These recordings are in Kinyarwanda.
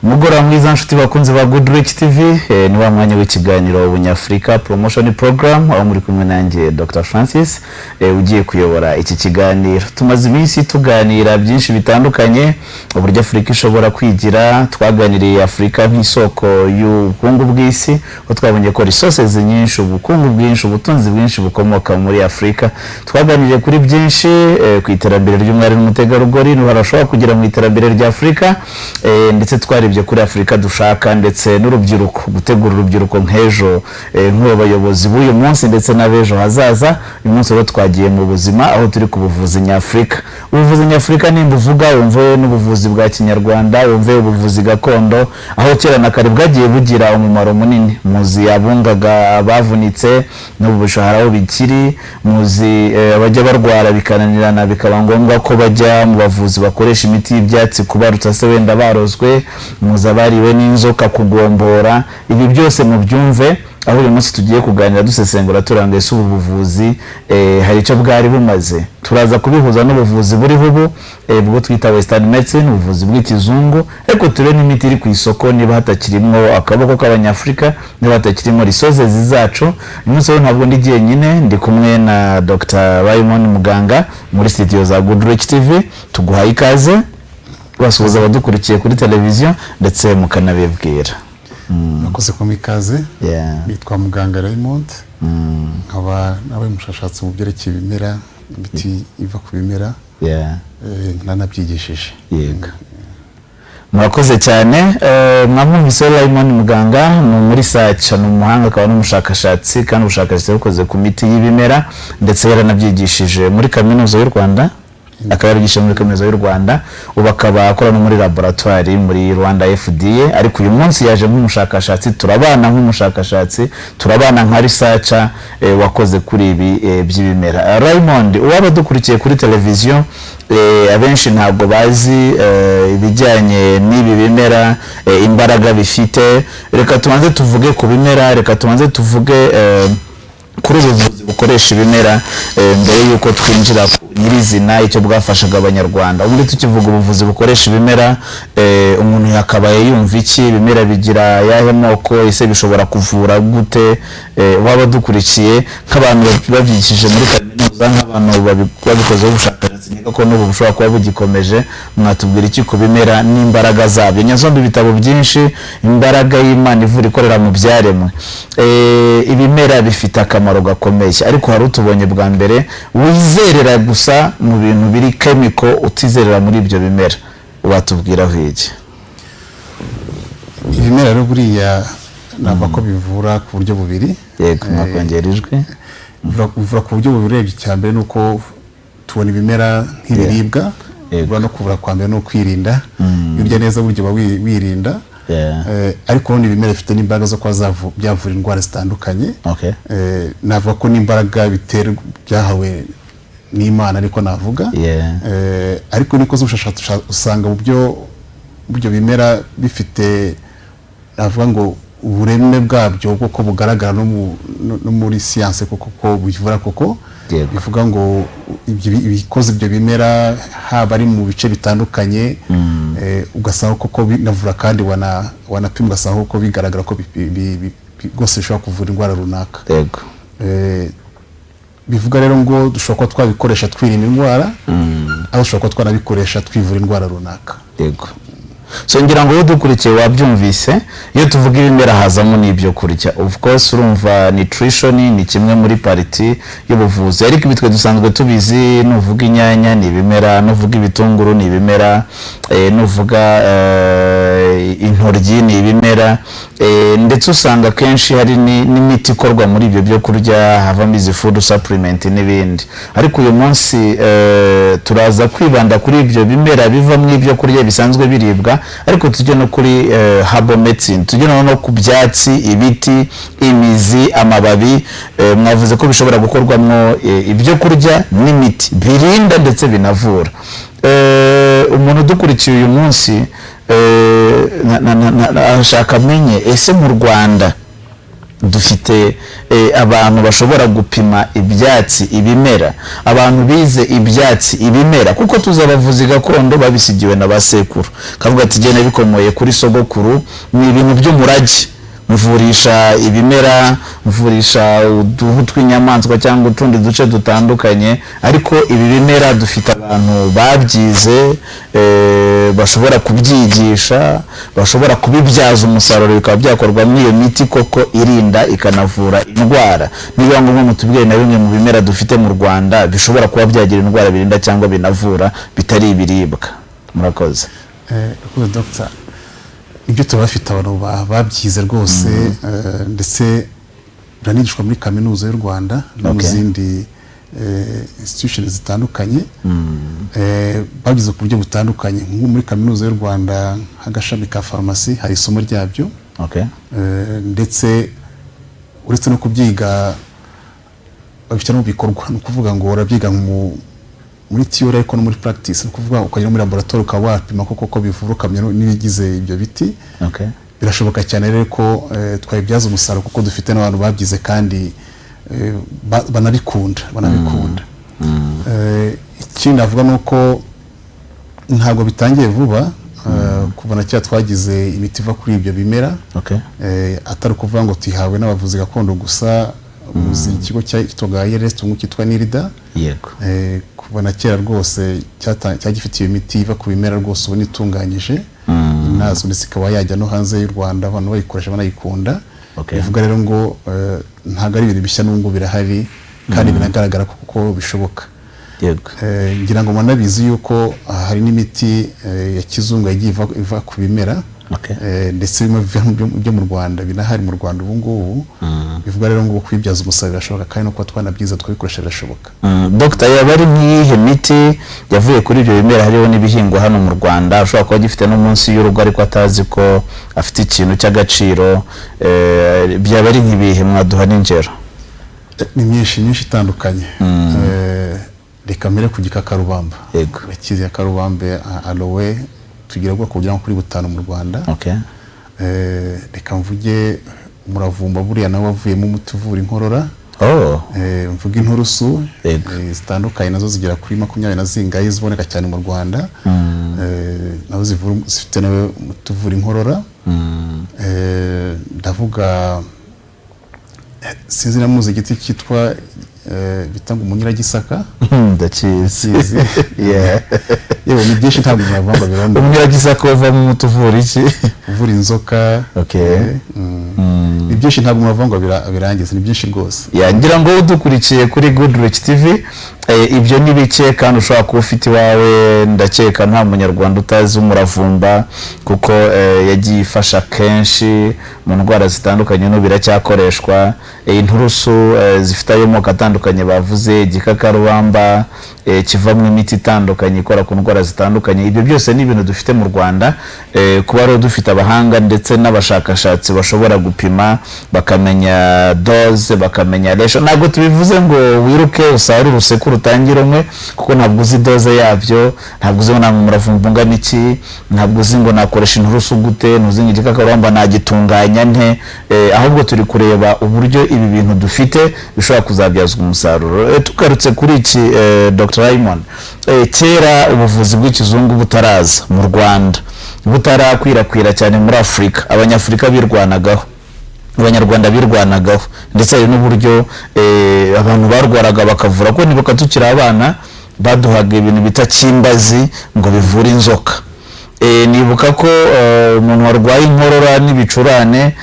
Mugora mwiza nshuti bakunze ba Good Rich TV ni wa mwanya w'ikiganiro Ubunyafrika Promotion Program aho muri kumwe nanjye Dr. Francis ugiye kuyobora iki kiganiro. Tumaze iminsi tuganira byinshi bitandukanye uburyo Afrika ishobora kwigira. Twaganiriye Afrika nk'isoko y'ubukungu bw'isi, aho twabonye ko resources nyinshi, ubukungu bwinshi, ubutunzi bwinshi bukomoka muri Afrika. Twaganiriye kuri byinshi ku iterambere ry'umwari n'umutegarugori n'ubarashobora kugira mu iterambere rya Afrika, ndetse twarebye kuri Afrika dushaka ndetse n'urubyiruko, gutegura urubyiruko nk'ejo nk'abayobozi b'uyu munsi ndetse n'abejo hazaza. Uyu munsi rero twagiye mu buzima aho turi ku buvuzi nyafrika. Ubuvuzi nyafrika nimba uvuga wumve n'ubuvuzi bwa kinyarwanda, wumve ubuvuzi gakondo, aho kera na kare bwagiye bugira umumaro munini. Muzi abungaga abavunitse n'ubushahara aho bikiri, muzi abajya barwara bikananirana bikaba ngombwa ko bajya mu bavuzi bakoresha imiti y'ibyatsi kubaruta se wenda barozwe, muzi abariwe n'inzoka kugombora. Ibi byose mu byumve aho uyu munsi tugiye kuganira dusesengura turangaye ubu buvuzi hari icyo bwari bumaze. Turaza kubihuza n'ubuvuzi buriho ubu bwo twita Western Medicine, ubuvuzi bw'ikizungu, ariko turebe n'imiti iri ku isoko niba hatakirimo akaboko k'abanyafrika, niba hatakirimo resources zacu. Uyu munsi ntabwo ndi jyenyine, ndi kumwe na Dr. Raymond Muganga muri studio za Good Rich TV. Tuguhaye ikaze, basuhuza abadukurikiye kuri televiziyo ndetse mukanabibwira. Nakoze ko mikaze. Nitwa Muganga Raymond. Nkaba nawe mushashatse mu byerekeye ibimera, imiti iva ku bimera. Nanabyigishije. Yego. Murakoze cyane. Mwamwumvise Raymond Muganga ni muri research, ni umuhanga akaba n'umushakashatsi, kandi ubushakashatsi bukoze ku miti y'ibimera ndetse yaranabyigishije muri kaminuza y'u Rwanda. Akaba yarigisha muri kaminuza y'u Rwanda, ubu akaba akora no muri laboratoire muri Rwanda FDA, ariko uyu munsi yaje nk'umushakashatsi. Turabana nk'umushakashatsi, turabana nka researcher wakoze kuri ibi by'ibimera. Raymond, uwaba dukurikiye kuri televiziyo abenshi ntabwo bazi ibijyanye n'ibi bimera, imbaraga bifite. Reka tubanze tuvuge ku bimera, reka tubanze tuvuge kuri ubuvuzi bukoresha ibimera mbere yuko twinjira nyirizina icyo bwafashaga abanyarwanda. Ubundi tukivuga ubuvuzi bukoresha ibimera, umuntu yakabaye yumva iki? Ibimera bigira yahe moko? Ese bishobora kuvura gute? Waba dukurikiye nk'abantu babyigishije muri kaminuza, nk'abantu babikozeho ubushakashatsi, nkeka ko n'ubu bushobora kuba bugikomeje, mwatubwira iki ku bimera n'imbaraga zabyo? Nyazombi ibitabo byinshi, imbaraga y'Imana ivura ikorera mu byaremwe. Ibimera bifite akamaro gakomeye, ariko hari utubonye bwa mbere wizerera gusa mu bintu biri chemical, utizerera muri ibyo bimera. Watubwiraho iki? Ibimera rero buriya nava ko bivura ku buryo bubiri. Yego, mwakongera ijwi. Bivura ku buryo bubiri. Icyambere nuko tubona ibimera nk'ibiribwa, bivura no kuvura kwa mbere no kwirinda. Birya neza buryo wirinda. Ariko n'ibindi bimera bifite n'imbaraga zo kuba byavura indwara zitandukanye. Navuga ko n'imbaraga bitera byahawe n'Imana, ariko navuga ariko niko z'ubushakashatsi usanga buryo bimera bifite, navuga ngo ubureme bwabyo bwo bugaragara no muri siyanse koko bivura koko. Bivuga ngo ibikoze ibyo bimera haba ari mu bice bitandukanye, ugasanga koko binavura, kandi wanapima ugasanga ko bigaragara ko rwose bishobora kuvura indwara runaka. Bivuga rero ngo dushobora kuba twabikoresha twirinda indwara, aho dushobora kuba twanabikoresha twivura indwara runaka. Yego. So ngira ngo dukurikiye wabyumvise, iyo tuvuga ibimera hazamo n'ibyo kurya. Of course urumva nutrition ni kimwe muri pariti y'ubuvuzi, ariko ibitwe dusanzwe tubizi. Nuvuga inyanya ni ibimera, nuvuga ibitunguru ni ibimera, nuvuga intoryi ni ibimera, ndetse usanga kenshi hari n'imiti ikorwa muri ibyo byo kurya, havamo izi food supplement n'ibindi. Ariko uyu munsi turaza kwibanda kuri ibyo bimera bivamo ibyo kurya bisanzwe biribwa, ariko tujye no kuri herbal medicine, tujye no ku byatsi, ibiti, imizi, amababi. Mwavuze ko bishobora gukorwamo ibyo kurya n'imiti birinda ndetse binavura. Umuntu dukurikiye uyu munsi ashaka amenye, ese mu Rwanda dufite abantu bashobora gupima ibyatsi ibimera, abantu bize ibyatsi ibimera, kuko tuzabavuzi gakondo babisigiwe na basekuru, kavuga ati gene bikomoye kuri sogokuru, ni ibintu by'umurage, mvurisha ibimera, mvurisha uduhu tw'inyamaswa cyangwa utundi duce dutandukanye, ariko ibi bimera dufite abantu babyize, bashobora kubyigisha, bashobora kubibyaza umusaruro, bikaba byakorwa n'iyo miti koko irinda ikanavura indwara. Niba ngombwa mutubwire na bimwe mu bimera dufite mu Rwanda bishobora kuba byagira indwara birinda cyangwa binavura bitari ibiribwa. Murakoze. Dr. ibyo turabafite abantu babyize rwose, ndetse biranigishwa muri kaminuza y'u Rwanda no mu zindi institutions zitandukanye, babyize ku buryo butandukanye. Nko muri kaminuza y'u Rwanda nk'agashami ka farumasi hari isomo ryabyo, ndetse uretse no kubyiga babishyira mu bikorwa, ni ukuvuga ngo urabyiga muri theory ariko no muri practice, ni ukuvuga ukajya muri laboratoire ukaba wapima koko bivura, ukamenya n'ibigize ibyo biti. Birashoboka cyane rero ko twabibyaza umusaruro, kuko dufite n'abantu babyize kandi banabikunda. Ikindi navuga ni uko ntabwo bitangiye vuba, kuva na cyane twagize imiti iva kuri ibyo bimera, atari ukuvuga ngo tuyihawe n'abavuzi gakondo gusa. Uzi ikigo cyitwa IRS cyitwa NIRDA, kuva na kera rwose cyagifite iyo miti iva ku bimera rwose ubu nitunganyije, inazo ndetse ikaba yajya no hanze y'u Rwanda, abantu bayikoresha banayikunda. Bivuga rero ngo ntabwo ari ibintu bishya, n'ubwo birahari kandi binagaragara kuko bishoboka. Ngira ngo mwanabizi yuko hari n'imiti ya kizungu yagiye iva ku bimera, ndetse byo mu Rwanda binahari mu Rwanda ubu ngubu. Bivuga rero ngo kwibyaza umusaruro birashoboka, kandi no kuba twanabyiza twabikoresha birashoboka. Dr. yaba ari nk'iyihe miti yavuye kuri ibyo bimera? Hariho n'ibihingwa hano mu Rwanda ashobora kuba gifite no munsi y'urugo ariko atazi ko afite ikintu cy'agaciro, byaba ari nk'ibihe? Mwaduha n'ingero. Ni myinshi itandukanye. Reka mbere ku gikakarubamba. Bakizi ya karubambe, aloe, tugira ubwoko kugira ngo kuri 5 mu Rwanda. Reka mvuge umuravumba, buriya nawe wavuyemo umuti uvura inkorora. Mvuga inturusu zitandukanye, nazo zigera kuri 20 na zingaye ziboneka cyane mu Rwanda, nazo zifite nawe umuti uvura inkorora. Ndavuga sinzi namuzi igiti cyitwa bitanga umunyiragisaka. Ndakizi. Yewe ni byinshi ntabwo mwavanga birombe. Umunyiragisaka uva mu mutuvura iki? Uvura inzoka. Ni byinshi ntabwo mwavanga birangiza, ni byinshi rwose. Ngira ngo udukurikiye kuri Goodrich TV, ibyo ni bike kandi ushobora kuba ufite iwawe. Ndakeka nta munyarwanda utazi umuravumba, kuko yagiye ifasha kenshi mu ndwara zitandukanye, no biracyakoreshwa. Inturusu zifite ayo moko atandukanye bavuze, igikakarubamba kivamo imiti itandukanye ikora ku ndwara zitandukanye. Ibyo byose ni ibintu dufite mu Rwanda, kuba rero dufite abahanga ndetse n'abashakashatsi bashobora gupima, bakamenya dose, bakamenya ratio. Ntabwo tubivuze ngo wiruke usarure usekuru utangire umwe, kuko ntabwo uzi dose yabyo, ntabwo uzi ngo nta muravumba ungana iki, ntabwo uzi ngo nakoresha inturusu gute, ntuzi ngo igikakarubamba nagitunganya nte. Ahubwo turi kureba uburyo ibi bintu dufite bishobora kuzabyazwa umusaruro. Tugarutse kuri iki, Dr. Raymond, kera ubuvuzi bw'ikizungu butaraza mu Rwanda, butarakwirakwira cyane muri Afurika, Abanyafurika birwanagaho, Abanyarwanda birwanagaho, ndetse hari n'uburyo abantu barwaraga bakavura, ko nibuka tukiri abana baduhaga ibintu bita cyimbazi ngo bivura inzoka. Nibuka ko umuntu warwaye inkorora n'ibicurane,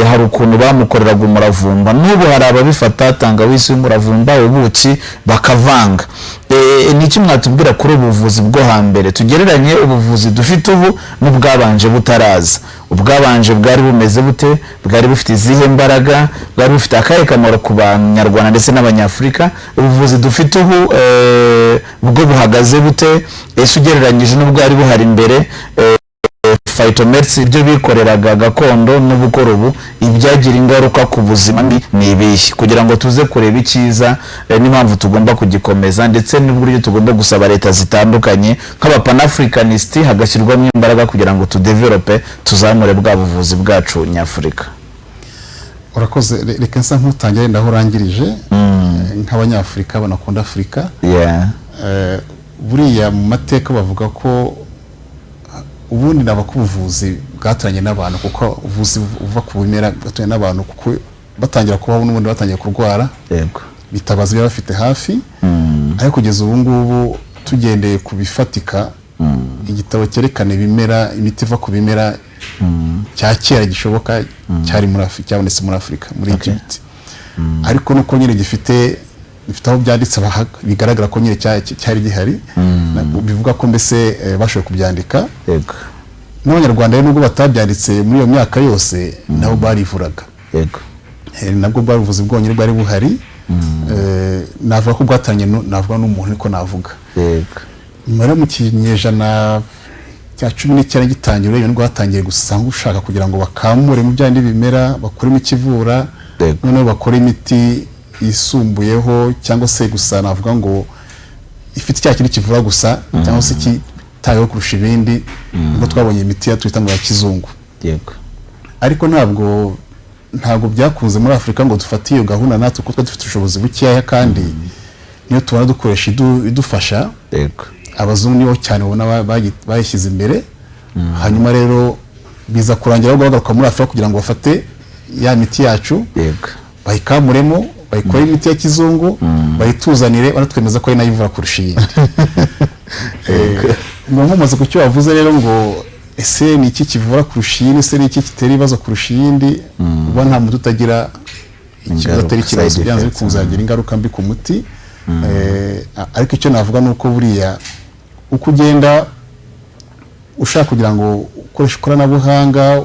hari ukuntu bamukoreraga umuravumba. N'ubu hari ababifata tangawizi y'umuravumba, ubuki bakavanga. Niki mwatubwira kuri ubuvuzi bwo hambere, tugereranye ubuvuzi dufite ubu n'ubwabanje butaraza? Ubwabanje bwari bumeze bute? Bwari bufite izihe mbaraga? Bwari bufite akahe kamaro ku Banyarwanda ndetse n'Abanyafurika? Ubuvuzi dufite ubu bwo buhagaze bute? Ese ugereranyije n'ubwari buhari imbere, phytomedicine ibyo bikoreraga gakondo n'ubukora ubu, ibyagira ingaruka ku buzima ni ibihe? Kugira ngo tuze kureba icyiza n'impamvu tugomba kugikomeza, ndetse n'uburyo tugomba gusaba leta zitandukanye nk'abapanafricanist hagashyirwamo imbaraga kugira ngo tudevelope, tuzamure bwa buvuzi bwacu nyafurika. urakoze. Reka nsa nk'utangiye ndaho urangirije nk'abanyafurika banakunda Afurika. Buriya mu mateka bavuga ko ubundi nabakubuvuzi bwataranye n'abantu, kuko ubuvuzi buva ku bimera bwataranye n'abantu, kuko batangira kubaho n'ubundi batangiye kurwara bitabaza ibyo bafite hafi. Ariko kugeza ubu ngubu tugendeye ku bifatika, igitabo cyerekana ibimera, imiti iva ku bimera cya kera gishoboka cyari muri Afurika, cyabonetse muri Afurika muri Egypt. Ariko nuko nyine gifite aho byanditse bigaragara ko nyine cyari gihari, bivuga ko mbese bashoboye kubyandika. N'Abanyarwanda nubwo batabyanditse muri iyo myaka yose nabo barivuraga, nabwo bwaruvuzi bwonyine bwari buhari. Navuga ko bwatanye, navuga n'umuntu niko navuga. Nyuma mu kinyejana cya 19 gitangira rero rwatangiye gusanga ushaka kugira ngo bakamure mu byandi bimera, bakuremo ikivura, noneho bakora imiti yisumbuyeho, cyangwa se gusa navuga ngo ifite cya kintu kivura gusa, cyangwa se kitayeho kurusha ibindi. Ubwo twabonye imiti twita ngo ya kizungu. Ariko ntabwo byakunze muri Afurika ngo dufate iyo gahunda natwe, kuko dufite ubushobozi bukeya, kandi niyo tubona dukoresha idufasha. Abazungu nibo cyane ubona bayishyize imbere. Hanyuma rero biza kurangira ahubwo bagaruka muri Afurika kugira ngo bafate ya miti yacu, bayikamuremo, bayikore imiti ya kizungu, bayituzanire, banatwemeza ko ari nayo ivura kurusha iyindi. Nkomaze ku cyo wavuze rero ngo ese ni iki kivura kurusha iyindi, ese ni iki kitera ibibazo kurusha iyindi. Uba nta muti utagira ikibazo atari ikibazo, byanze bikunzagira ingaruka mbi ku muti. Ariko icyo navuga ni uko buriya uko ugenda ushaka kugira ngo ukoreshe ikoranabuhanga,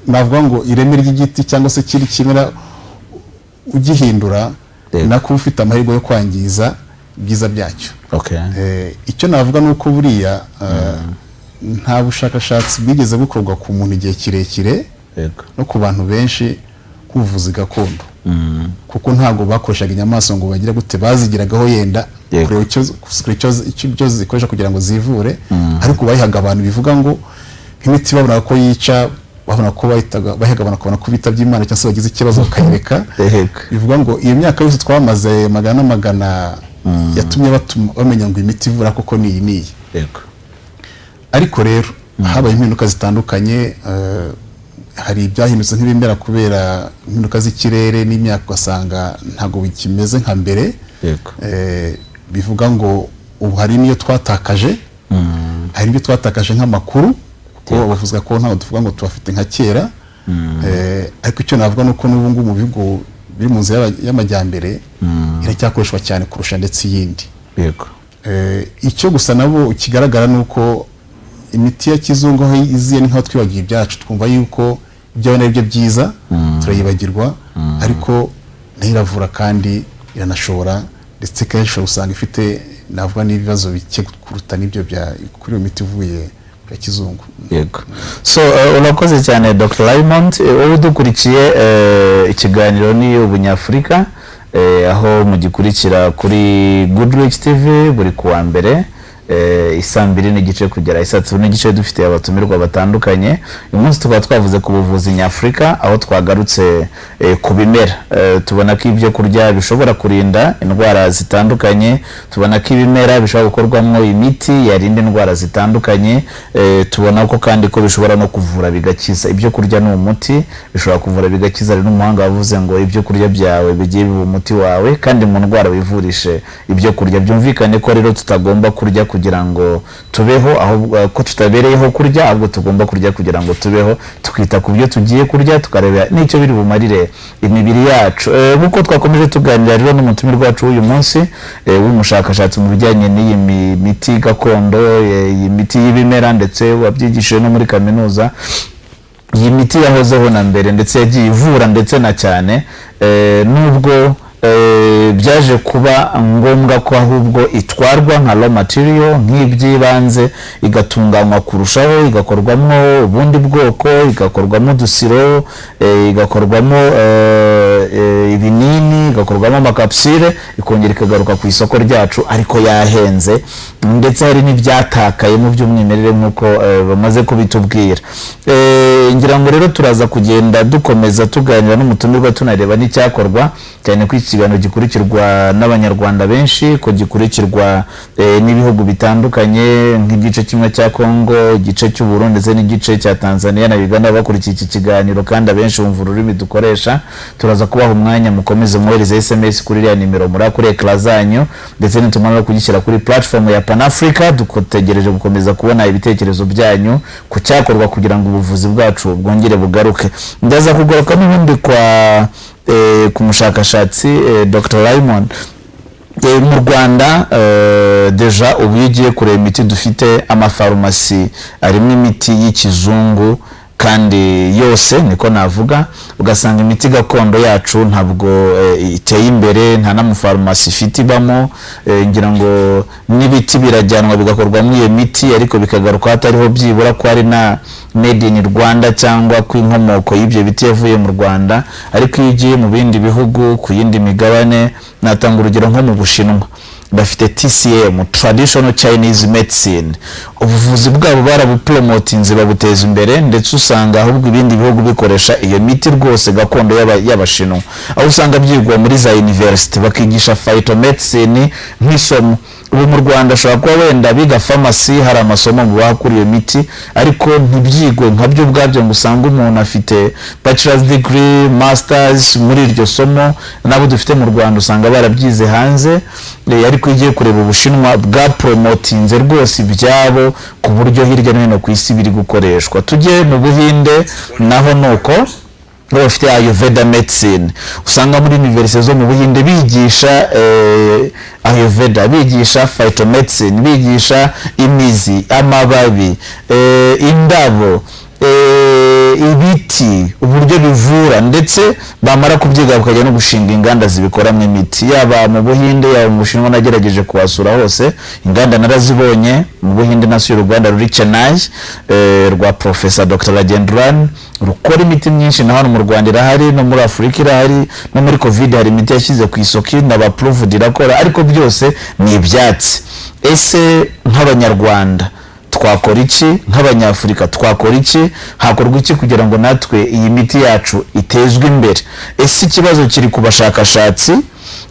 navuga ngo ireme ry'igiti cyangwa se kiri kimera ugihindura, nako ufite amahirwe yo kwangiza ibyiza byacyo. Icyo navuga ni uko buriya nta bushakashatsi bwigeze bukorwa ku muntu igihe kirekire no ku bantu benshi nk'ubuvuzi gakondo, kuko ntabwo bakoreshaga inyamaswa ngo bagire gute, bazigiragaho yenda kureba icyo zikoresha kugira ngo zivure. Ariko bayihaga abantu, bivuga ngo nk'imiti babona ko yica, babona ko bahiga abantu bakabona ko bitabye Imana cyangwa se bagize ikibazo bakayireka. Bivuga ngo iyo myaka yose twamaze magana n'amagana yatumye bamenya ngo imiti ivura koko ni iyi. Ariko rero habaye impinduka zitandukanye. Hari ibyahindutse nk'ibimera kubera impinduka z'ikirere n'imyaka, ugasanga ntabwo bikimeze nka mbere. Bivuga ngo ubu hari niyo twatakaje, hari ibyo twatakaje nk'amakuru, kuko bavuga ko ntabwo tuvuga ngo tubafite nka kera. Ariko icyo navuga ni uko n'ubu ngubu mu bigo biri mu nzira y'amajyambere iracyakoreshwa cyane kurusha ndetse iyindi. Icyo gusa nabo kigaragara ni uko imiti ya kizungu aho iziye ni nkaho twibagiye ibyacu, twumva yuko ibyo ari byo byiza turayibagirwa. Ariko nayo iravura kandi iranashobora, ndetse kenshi usanga ifite navuga n'ibibazo bike kuruta n'ibyo kuri iyo miti ivuye ya kizungu. So urakoze cyane Dr. Raymond. Udukurikiye ikiganiro ni Ubunyafurika, aho mugikurikira kuri Goodrich TV buri kuwa mbere isaa 2:30 kugera isaa 3:30 dufite abatumirwa batandukanye. Uyu munsi tukaba twavuze ku buvuzi nyafurika, aho twagarutse ku bimera. Tubona ko ibyo kurya bishobora kurinda indwara zitandukanye, tubona ko ibimera bishobora gukorwamo imiti yarinda indwara zitandukanye. Tubona ko kandi ko bishobora no kuvura bigakiza. Ibyo kurya ni umuti, bishobora kuvura bigakiza. Ari n'umuhanga wavuze ngo ibyo kurya byawe bigiye biba umuti wawe, kandi mu ndwara wivurishe ibyo kurya. Byumvikane ko rero tutagomba kurya kugira ngo tubeho, aho ko tutabereyeho kurya, ahubwo tugomba kurya kugira ngo tubeho, tukita ku byo tugiye kurya, tukareba n'icyo biri bumarire imibiri yacu. Nkuko twakomeje tuganira rero n'umutumirwa wacu uyu munsi w'umushakashatsi mu bijyanye n'iyi miti gakondo, iyi miti y'ibimera, ndetse wabyigishije no muri kaminuza. Iyi miti yahozeho na mbere, ndetse yagiye ivura ndetse na cyane, nubwo byaje kuba ngombwa ko ahubwo itwarwa nka raw material, nk'iby'ibanze, igatunganywa kurushaho, igakorwamo ubundi bwoko, igakorwamo udusiro, igakorwamo ibinini, igakorwamo amakapsule ikongera ikagaruka ku isoko ryacu ariko yahenze, ndetse hari n'ibyatakaye mu by'umwimerere nk'uko bamaze kubitubwira. Ngira ngo rero turaza kugenda dukomeza tuganira n'umutumirwa tunareba n'icyakorwa, cyane ko iki kiganiro gikurikirwa n'abanyarwanda benshi, ko gikurikirwa n'ibihugu bitandukanye nk'igice kimwe cya Kongo, igice cy'u Burundi ndetse n'igice cya Tanzania na Uganda bakurikiye iki kiganiro, kandi abenshi bumva ururimi dukoresha. Turaza kubaha umwanya mukomeze mwohereze SMS kuri ya nimero muri kuri ecran zanyu, ndetse nitumara kugishyira kuri platform ya Pan Africa. Dutegereje gukomeza kubona ibitekerezo byanyu ku cyakorwa kugira ngo ubuvuzi bwacu bwongere bugaruke. Ndaza kugaruka n'ubundi ku mushakashatsi Dr. Raymond. Mu Rwanda deja ubu yigiye kureba imiti dufite, amafarumasi arimo imiti y'ikizungu kandi yose niko navuga, ugasanga imiti gakondo yacu ntabwo iteye imbere, nta n'amafarumasi ifite ibamo. Ngira ngo n'ibiti birajyanwa bigakorwa muri iyo miti ariko bikagaruka hatariho byibura ko ari na made in Rwanda cyangwa ko inkomoko y'ibyo biti yavuye mu Rwanda. Ariko iyo ugiye mu bindi bihugu ku yindi migabane, natanga urugero nko mu Bushinwa, bafite TCM, Traditional Chinese Medicine. Ubuvuzi bwabo barabupromotinze babuteza imbere, ndetse usanga ahubwo ibindi bihugu bikoresha iyo miti rwose gakondo y'Abashinwa, aho usanga byigwa muri za university bakigisha phytomedicine nk'isomo. Ubu mu Rwanda ashobora kuba wenda biga pharmacy, hari amasomo mu bakuri iyo miti, ariko ntibyigwe nkabyo ubwabyo ngo usanga umuntu afite bachelor's degree, masters muri iryo somo. Nabo dufite mu Rwanda usanga barabyize hanze, ariko igiye kureba Ubushinwa bwa promotinze rwose ibyabo ku buryo hirya no hino ku isi biri gukoreshwa. Tujye mu Buhinde naho nuko bafite Ayurveda medicine, usanga muri universite zo mu Buhinde bigisha Ayurveda, bigisha phytomedicine, bigisha imizi, amababi, indabo, ibiti, uburyo bivura, ndetse bamara kubyiga bakajya no gushinga inganda zibikoramo imiti. Yaba mu Buhinde yaba mu Bushinwa, nagerageje kuhasura hose, inganda narazibonye. Mu Buhinde nasuye uruganda ruri Chennai rwa Professor Dr. Rajendran rukora imiti myinshi, na hano mu Rwanda irahari, no muri Afurika irahari, no muri Covid hari imiti yashyize ku isoko n'abaproved irakora, ariko byose ni ibyatsi. Ese nk'Abanyarwanda twakora iki? Nk'Abanyafurika twakora iki? Hakorwa iki kugira ngo natwe iyi miti yacu itezwe imbere? Ese ikibazo kiri ku bashakashatsi,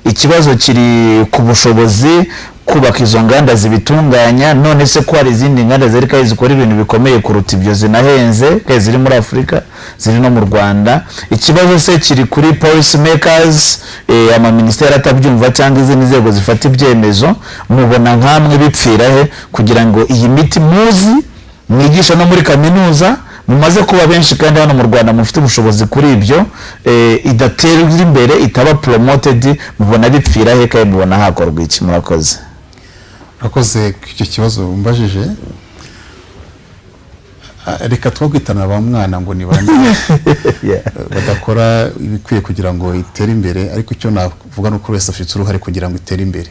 ikibazo kiri ku bushobozi kubaka izo nganda zibitunganya? None se ko hari izindi nganda ziri kandi zikora ibintu bikomeye kuruta ibyo zinahenze, kandi ziri muri Afurika, ziri no mu Rwanda? Ikibazo se kiri kuri policy makers, amaministeri atabyumva cyangwa izindi nzego zifata ibyemezo? Mubona nkamwe bipfira he kugira ngo iyi miti muzi mwigisha no muri kaminuza mumaze kuba benshi kandi hano mu Rwanda mufite ubushobozi kuri ibyo, idatera imbere, itaba promoted? Mubona bipfira he kandi mubona hakorwa iki? Murakoze. Urakoze icyo kibazo umbajije. Reka twogitana ba mwana ngo ni bande badakora ibikwiye kugira ngo itere imbere, ariko icyo navuga nuko wese afite uruhare kugira ngo itere imbere.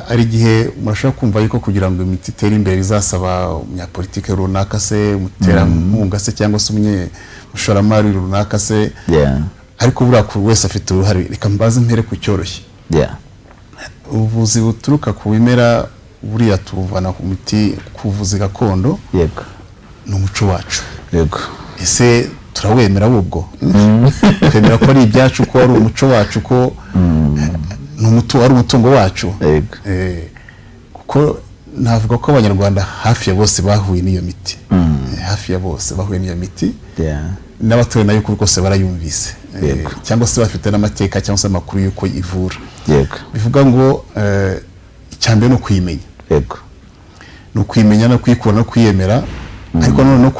Ari gihe murashaka kumva yuko kugira ngo imiti itere imbere bizasaba umunyapolitike runaka se, umuterankunga se, cyangwa se umushoramari runaka se, ariko buriya wese afite uruhare. Reka mbaze mpere ku cyoroshye. Ubuvuzi buturuka ku bimera buriya tubuvana ku miti, ku buvuzi gakondo. Yego. Ni umuco wacu. Yego. Ese turawemera ubwo? Twemera ko ari ibyacu, ko ari umuco wacu, ko ari umutungo wacu. Yego. Kuko navuga ko Abanyarwanda hafi ya bose bahuye n'iyo miti. Hafi ya bose bahuye n'iyo miti. N'abatoye nayo ko rwose barayumvise. Cyangwa se bafite n'amateka cyangwa se amakuru yuko ivura. Yego. Bivuga ngo icyambere no kuyimenya. Yego. No kuyimenya no kuyikora no kwiyemera, ariko no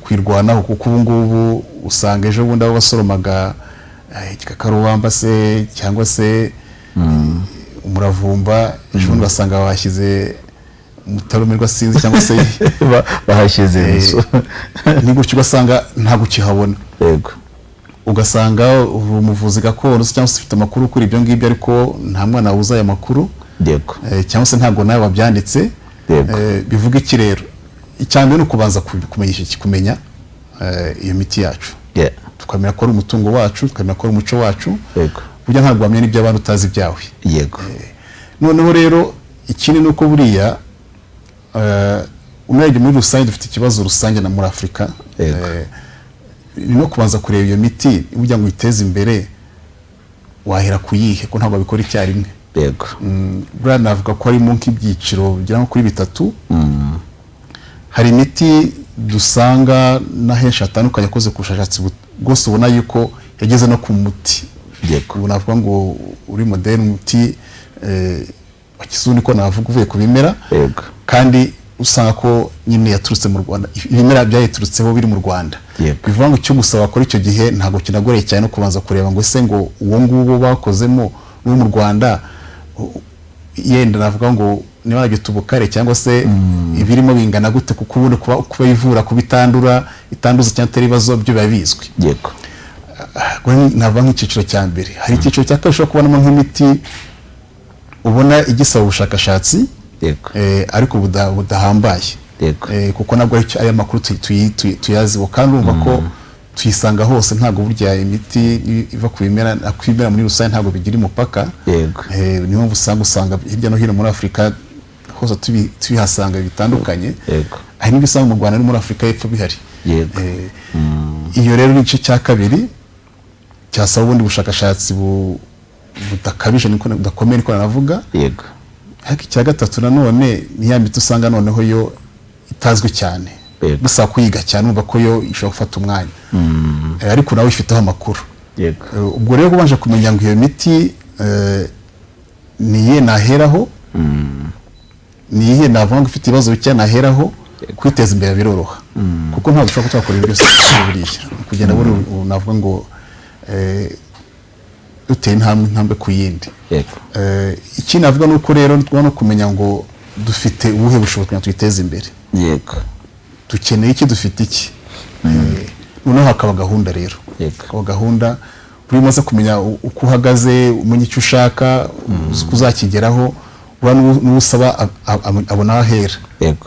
kwirwanaho, kuko ubu ngubu usanga ejo bundi abo basoromaga igikakarubamba se cyangwa se umuravumba, ejo bundi basanga bashyize mutarumirwa sinzi cyangwa se bahashyize ni gutyo, ugasanga ntabwo ukihabona. Yego. Ugasanga umuvuzi gakondo cyangwa se ufite amakuru kuri ibyo ngibyo, ariko nta mwana wuza aya makuru. Yego. Cyangwa se ntabwo nawe wabyanditse. Bivuga iki rero? Icyambere no kubanza kumenya iyo miti yacu. Tukamenya ko ari umutungo wacu, tukamenya ko ari umuco wacu. kujya ntabwo wamenya n'ibyo abantu utazi ibyawe. Yego. Noneho rero ikindi nuko buriya unarebye muri rusange dufite ikibazo rusange na muri Afurika. Ni no kubanza kureba iyo miti ujya ngo iteze imbere wahera kuyihe ko ntabwo bikora icyarimwe. Yego. Buriya navuga ko harimo nk'ibyiciro bigera kuri bitatu. Hari imiti dusanga na henshi hatandukanye akoze ku bushakashatsi bwose ubona yuko yageze no ku muti. Yego. Ubu navuga ngo uri moderne umuti wa kizungu ko navuga uvuye ku bimera. Yego. Kandi usanga ko nyine yaturutse mu Rwanda, ibimera byayiturutseho biri mu Rwanda. Bivuga ngo icyo gusaba bakora icyo gihe ntabwo kinagoreye cyane no kubanza kureba ngo ese ngo uwo nguwo bakozemo no mu Rwanda yenda navuga ngo niba nabyo tubukare cyangwa se ibirimo bingana gute kuko ubundi kuba ivura kubitandura itanduza cyangwa ibibazo byo babizwi. Yego. Navuga nk'ikiciro cya mbere. Hari ikiciro cya kabiri ushobora kubonamo nk'imiti ubona igisaba ubushakashatsi. Yego. Ariko budahambaye. Yego. Kuko nabwo aya makuru tuyaziho kandi urumva ko tuyisanga hose ntabwo burya imiti iva ku bimera akwimera muri rusange ntabwo bigira umupaka. Yego. Niyo usanga hirya no hino muri Afurika hose tubihasanga bitandukanye. Yego. Hari n'ibisanga mu Rwanda no muri Afurika y'Epfo bihari. Yego. Iyo rero ni igice cya kabiri cyasaba ubundi bushakashatsi budakabije niko budakomeye niko navuga. Yego. Ariko icya gatatu nanone ni ya miti usanga noneho yo itazwi cyane. Gusa kuyiga cyane umva ko yo ishobora gufata umwanya. Ariko nawe ifiteho amakuru. Yego. Ubwo rero kubanje kumenya ngo iyo miti niye naheraho. Niye navuga ngo ifite ibibazo bike naheraho kwiteza imbere biroroha. Kuko ntabwo ushobora gukora ibyo buriya. Kugenda buri navuga ngo uteye intambwe ku yindi. Yego. Iki navuga nuko rero no kumenya ngo dufite ubuhe bushobozi kugira twiteze imbere. Yego. Dukeneye iki dufite iki. Noneho hakaba gahunda rero. Yego. Hakaba gahunda buri maze kumenya uko uhagaze umenya icyo ushaka kuzakigeraho n'usaba abona ahera. Yego.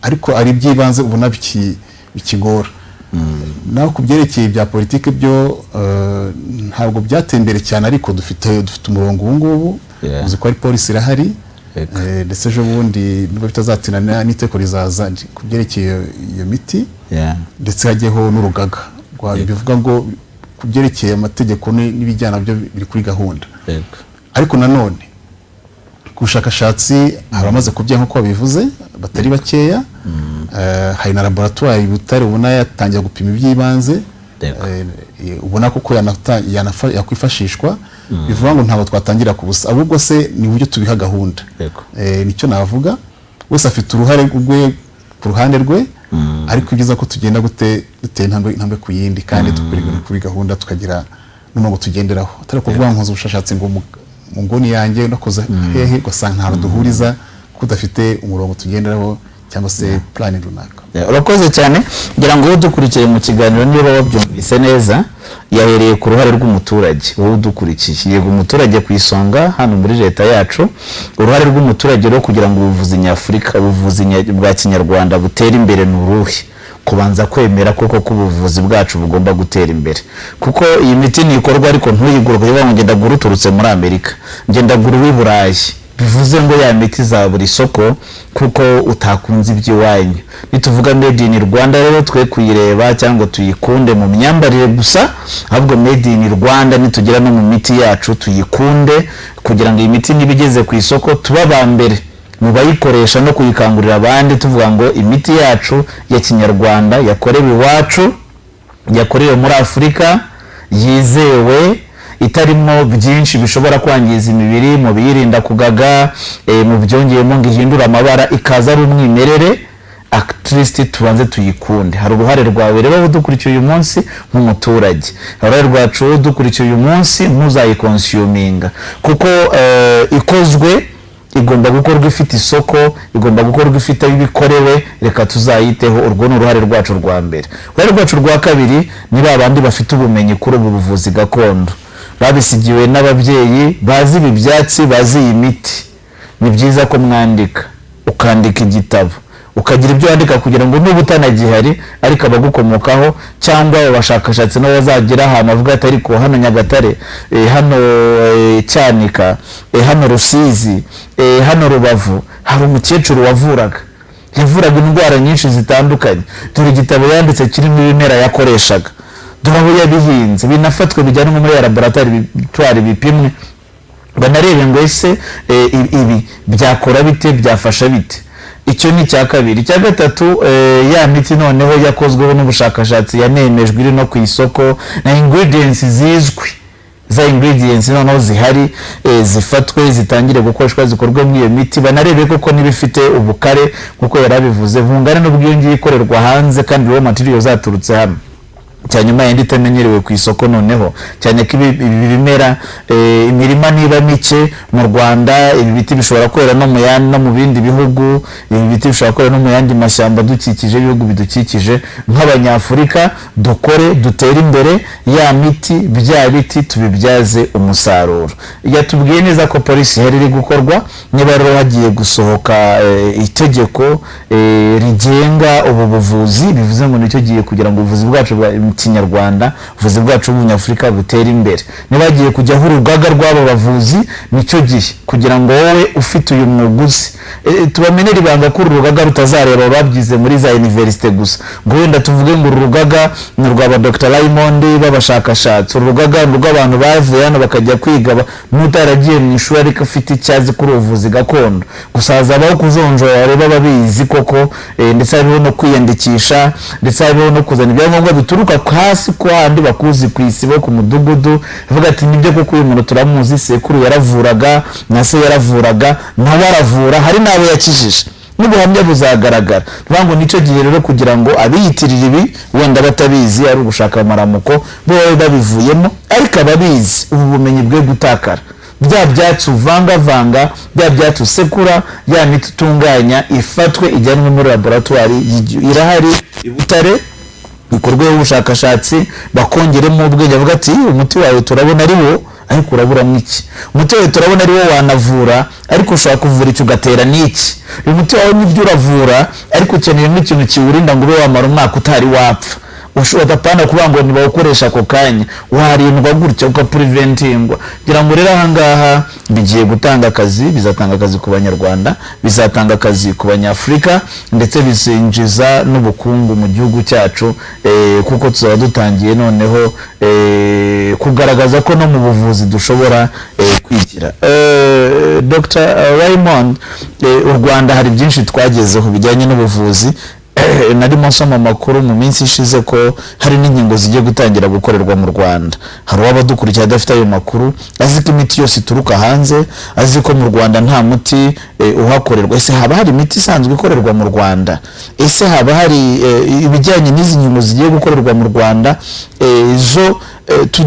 Ariko ari byibanze ubona bikigora. Naho kubyerekeye bya politike byo ntabwo byatembere cyane ariko dufite umurongo ubu ngubu uzi ko ari polisi irahari. Ndetse ejo bundi niba bitazatinana n'iteko rizaza kubyerekeye iyo miti. Ndetse hajyeho n'urugaga bivuga ngo kubyerekeye amategeko n'ibijyana byo biri kuri gahunda. Ariko nanone ku bushakashatsi haramaze kubya nko babivuze batari bakeya. Hari na laboratoire Butare ubona yatangiye gupima iby'ibanze. Ubona ko yakwifashishwa. Bivuga ngo ntabwo twatangira ku busa ahubwo se ni uburyo tubiha gahunda. Nicyo navuga wese afite uruhare rwe ku ruhande rwe. Ariko ibyiza ko tugenda duteye intambwe ku yindi kandi tukurigana kuri gahunda tukagira n'umurongo tugenderaho. Atari kuvuga ngo ubushakashatsi ngo mu ngoni yanjye nakoze hehe ugasanga ntabwo duhuriza kudafite umurongo tugenderaho cyangwa se plan runaka. Urakoze cyane ngira ngo dukurikiye mu kiganiro niba wabyumvise neza yahereye ku ruhare rw'umuturage wowe dukurikiye. Yego umuturage ku isonga hano muri leta yacu. Uruhare rw'umuturage rero kugira ngo ubuvuzi nyafurika ubuvuzi bwa kinyarwanda butere imbere n'uruhe kubanza kwemera koko ko ubuvuzi bwacu bugomba gutera imbere kuko iyi miti ni ikorwa ariko ntuyigura kugira ngo ngenda gura uturutse muri Amerika ngenda gura uwi Burayi bivuze ngo ya miti za buri soko kuko utakunze iby'iwanyu. Nituvuga made in Rwanda rero twe kuyireba cyangwa tuyikunde mu myambarire gusa ahubwo made in Rwanda nitugira no mu miti yacu tuyikunde kugira ngo iyi miti nibigeze ku isoko tuba ba mbere mu bayikoresha no kuyikangurira abandi tuvuga ngo imiti yacu ya kinyarwanda yakorewe iwacu yakorewe muri Afurika yizewe itarimo byinshi bishobora kwangiza imibiri mu biyirinda kugaga mu byongeyemo ngo ihindura amabara ikaza ari umwimerere. At least tubanze tuyikunde. Hari uruhare rwawe rero udukurikiye uyu munsi nk'umuturage. Uruhare rwacu udukurikiye uyu munsi ntuzayikonsiyuminga kuko ikozwe igomba gukorwa ifite isoko igomba gukorwa ifite ibikorewe reka tuzayiteho. Urwo ni uruhare rwacu rwa mbere. Uruhare rwacu rwa kabiri ni babandi bafite ubumenyi kuri ubu buvuzi gakondo babisigiwe n'ababyeyi bazi ibi byatsi bazi iyi miti. Ni byiza ko mwandika ukandika igitabo ukagira ibyo wandika kugira ngo n'ubu utanagihari ariko abagukomokaho cyangwa abashakashatsi nabo bazagira ahantu avuga ati ariko hano Nyagatare, hano Cyanika, hano Rusizi, hano Rubavu hari umukecuru yavuraga indwara nyinshi zitandukanye, dore igitabo yanditse kirimo ibimera yakoreshaga, dore aho yabihinze, binafatwe bijyanwa muri laboratoire bipimwe banarebe ngo ese ibi byakora bite, byafasha bite. Icyo ni cya kabiri. Icya gatatu, ya miti noneho yakozweho n'ubushakashatsi yanemejwe iri no ku isoko na ingredients zizwi, za ingredients noneho zihari zifatwe zitangire gukoreshwa zikorwe mu iyo miti, banarebe koko nibifite ubukare kuko yarabivuze bungana n'ubwiyongeye ikorerwa hanze kandi raw material zaturutse hano. Cyanyuma yindi itamenyerewe ku isoko noneho cyane ko ibi bimera imirima niba mike mu Rwanda, ibi biti bishobora kwera no mu bindi bihugu, ibi biti bishobora kwera no mu yandi mashyamba dukikije ibihugu bidukikije. Nk'abanyafurika dukore dutere imbere, ya miti bya biti tubibyaze umusaruro. Yatubwiye neza ko polisi iri gukorwa, niba rero hagiye gusohoka itegeko rigenga ubu buvuzi, bivuze ngo nicyo giye kugira ngo ubuvuzi bwacu bwa Kinyarwanda, ubuvuzi bwacu bw'Umunyafurika butera imbere. Niba hagiye kujyaho urugaga rw'abo bavuzi, nicyo gihe kugira ngo wowe ufite uyu mwuguzi tubamenere ibanga ko urugaga rutazareba babyize muri za universite gusa, ngo wenda tuvuge ngo urugaga ni rw'aba Dr. Raymond b'abashakashatsi, urugaga rw'abantu bavuye hano bakajya kwiga n'utaragiye mu ishuri ariko afite icyazi kuri ubuvuzi gakondo. Gusa hazabaho kujonjora bareba babizi koko, ndetse hariho no kwiyandikisha, ndetse hariho no kuzana ibyangombwa bituruka hasi ko handi bakuzi ku isi bo ku mudugudu, bavuga ati nibyo koko uyu muntu turamuzi, sekuru yaravuraga na se yaravuraga nawe aravura, hari n'abo yakijije, n'ubuhamya buzagaragara. Ngo nicyo gihe rero kugira ngo abiyitirira ibi wenda batabizi ari ugushaka amaramuko bo babivuyemo, ariko ababizi ubu bumenyi bwe gutakara, bya byatsi uvangavanga, bya byatsi usekura, ya miti utunganya ifatwe ijyanwe muri laboratoire irahari i Butare, bikorweho ubushakashatsi bakongeremo ubwenge, avuga ati umuti wawe turabona ari wo ariko urabura mwiki, umuti wawe turabona ari wo wanavura ariko ushobora kuvura icyo ugatera n'iki, uyu muti wawe nibyo uravura ariko ukeneye n'ikintu kiwurinda ngo ube wamara umwaka utari wapfa. Ushobora pana kuba ngo ntibawukoresha ako kanya, warindwa gutya ukapreventingwa. Gira ngo rero ahangaha bigiye gutanga akazi, bizatanga akazi ku Banyarwanda, bizatanga akazi ku Banyafurika, ndetse bizinjiza n'ubukungu mu gihugu cyacu, kuko tuzaba dutangiye noneho kugaragaza ko no mu buvuzi dushobora kwigira. Dr. Raymond, u Rwanda hari byinshi twagezeho bijyanye n'ubuvuzi. Narimo nsoma amakuru mu minsi ishize ko hari n'inkingo zigiye gutangira gukorerwa mu Rwanda. Hari abadukurikira adafite ayo makuru, azi ko imiti yose ituruka hanze, azi ko mu Rwanda nta muti uhakorerwa. Ese haba hari imiti isanzwe ikorerwa mu Rwanda? Ese haba hari ibijyanye n'izi nkingo zigiye gukorerwa mu Rwanda?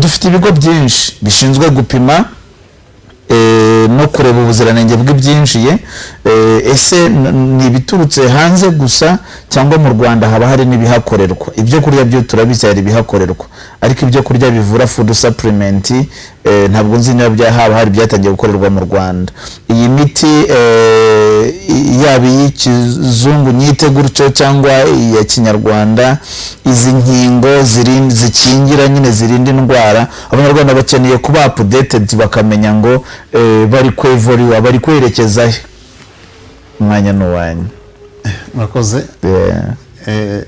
Dufite ibigo byinshi bishinzwe gupima no kureba ubuziranenge bw'ibyinjiye. Ese ni biturutse hanze gusa cyangwa mu Rwanda haba hari n'ibihakorerwa? Ibyo kurya byo turabizi hari ibihakorerwa, ariko ibyo kurya bivura food supplement ntabwo nzi niba haba hari byatangiye gukorerwa mu Rwanda. Iyi miti yaba y'ikizungu nyite gutyo cyangwa iya Kinyarwanda, izi nkingo zikingira nyine zirinda indwara, Abanyarwanda bakeneye kuba updated bakamenya ngo bari kwevuriwa, bari kwerekeza umwanya n'uwanyu. Murakoze.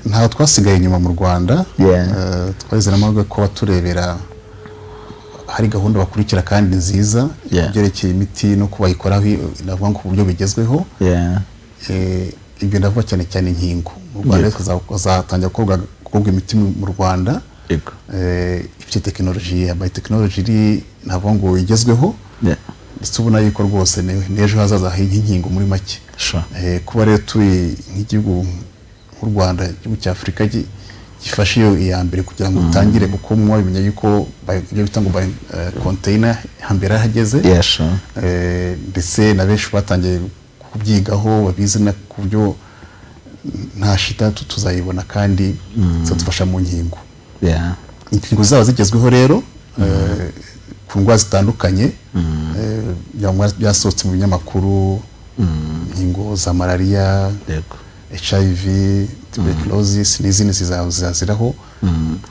Ntaho twasigaye inyuma mu Rwanda, twazana amahirwe ko baturebera hari gahunda bakurikira kandi nziza byerekeye imiti no kubayikoraho, navuga ngo uburyo bigezweho. Ibyo ndavuga cyane cyane inkingo. Mu Rwanda tuzatangira gukorwa imiti mu Rwanda, ifite tekinoloji ya biotechnology iri navuga ngo igezweho, ndetse ubona yuko rwose n'ejo hazaza h'inkingo muri make. Kuba rero turi nk'igihugu nk'u Rwanda, igihugu cya Afurika gifashe iya mbere kugira ngo utangire, kuko mwabimenya yuko ibyo bita ngo container hambere hageze, ndetse na benshi batangiye kubyigaho babizi na ku buryo nta shita tuzayibona kandi zadufasha mu nkingo. Inkingo zaba zigezweho rero ku ndwara zitandukanye, byasohotse mu binyamakuru, inkingo za malaria, HIV, tuberculosis n'izindi zizaziraho.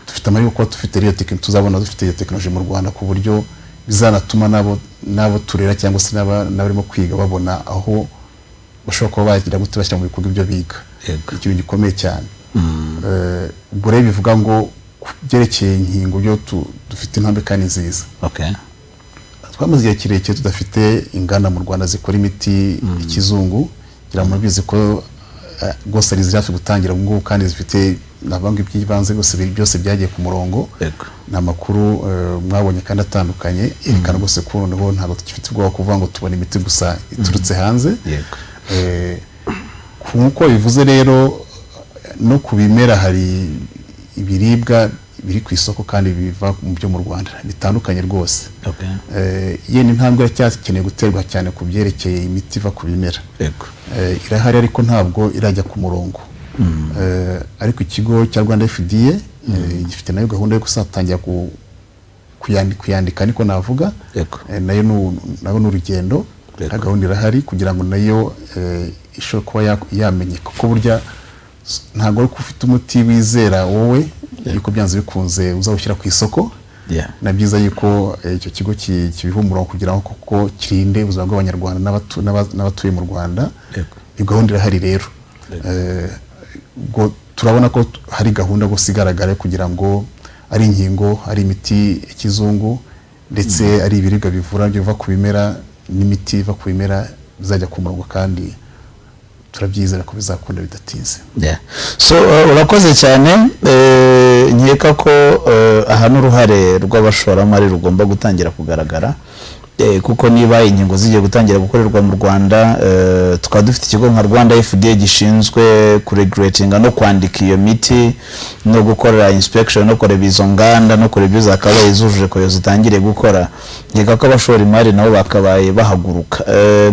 Dufite amahirwe ko dufite iyo tekinoloji, tuzabona dufite iyo tekinoloji mu Rwanda ku buryo bizanatuma nabo turera cyangwa se n'abarimo kwiga babona aho bashobora kuba bagira gute bashyira mu bikorwa ibyo biga. Ikintu gikomeye cyane. Ubwo rero bivuga ngo byerekeye inkingo byo dufite intambwe kandi nziza. Twamaze igihe kirekire tudafite inganda mu Rwanda zikora imiti ikizungu, kugira ngo mubizi ko gose ari hafi gutangira ngo kandi zifite nabanga iby'ibanze gose byose byagiye ku murongo. Namakuru mwabonye kandi atandukanye yerekana gose ko noneho ntabwo tukifite ubwoba kuvuga ngo tubona imiti gusa iturutse hanze. Nkuko bivuze rero no kubimera hari ibiribwa biri ku isoko kandi biva mu byo mu Rwanda bitandukanye rwose. Yene intambwe y'acyakeneye guterwa cyane ku byerekeye imiti iva ku bimera. Irahari ariko ntabwo irajya ku murongo. Ariko ikigo cya Rwanda FDA gifite nayo gahunda yo gusatangira kuyandika niko navuga. Nayo n'urugendo. Gahunda irahari kugira ngo nayo ishobora kuba yamenyeka ko burya ntabwo ari ufite umuti wizera wowe yuko byanze bikunze uzawushyira ku isoko. Na byiza yuko icyo kigo kibiha umurongo kugira ngo koko kirinde ubuzima bw'Abanyarwanda n'abatuye mu Rwanda. Iyo gahunda irahari rero. Turabona ko hari gahunda gusigaragara kugira ngo ari inkingo, ari imiti ikizungu ndetse ari ibiribwa bivura biva ku bimera n'imiti iva ku bimera bizajya ku murongo kandi turabyizera ko bizakunda bidatinze. So urakoze cyane. Nkeka ko aha n'uruhare rw'abashoramari rugomba gutangira kugaragara, kuko niba inkingo zigiye gutangira gukorerwa mu Rwanda, tukaba dufite ikigo nka Rwanda FDA gishinzwe kuregulatinga no kwandika iyo miti no gukora inspection no kureba izo nganda no kureba ibyo zakabaye zujuje ko zitangire gukora. Nkeka ko abashoramari nabo bakabaye bahaguruka.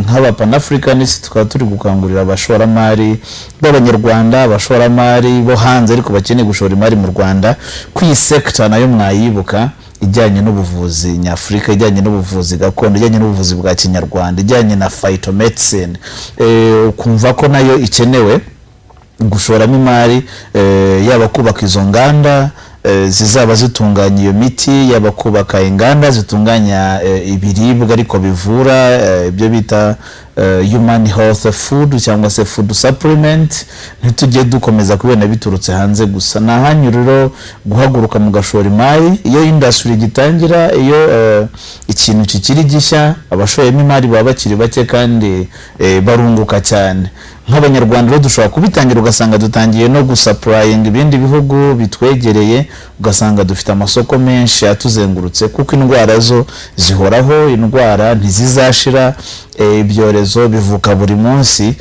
Nk'aba Pan-Africanist tukaba turi gukangurira abashoramari b'Abanyarwanda, abashoramari bo hanze ariko bakeneye gushora imari mu Rwanda, ku iyi sector nayo mwayibuka ijyanye n'ubuvuzi nyafrika, ijyanye n'ubuvuzi gakondo, ijyanye n'ubuvuzi bwa Kinyarwanda, ijyanye na phytomedicine. Kumva ko nayo ikenewe gushoramo imari, yaba kubaka izo nganda zizaba zitunganya iyo miti, yaba kubaka inganda zitunganya ibiribwa ariko bivura, ibyo bita human health food cyangwa se food supplement. Ntitujye dukomeza kubena biturutse hanze gusa. Nahanyuriro guhaguruka mu gashora imari iyo industry gitangira, iyo ikintu kikiri gishya, abashoyemo imari baba bakiri bake kandi barunguka cyane. Nk'Abanyarwanda rero dushobora kubitangira ugasanga dutangiye no gusupplying ibindi bihugu bitwegereye, ugasanga dufite amasoko menshi atuzengurutse, kuko indwara zo zihoraho, indwara ntizizashira, ibyorezo bivuka buri munsi.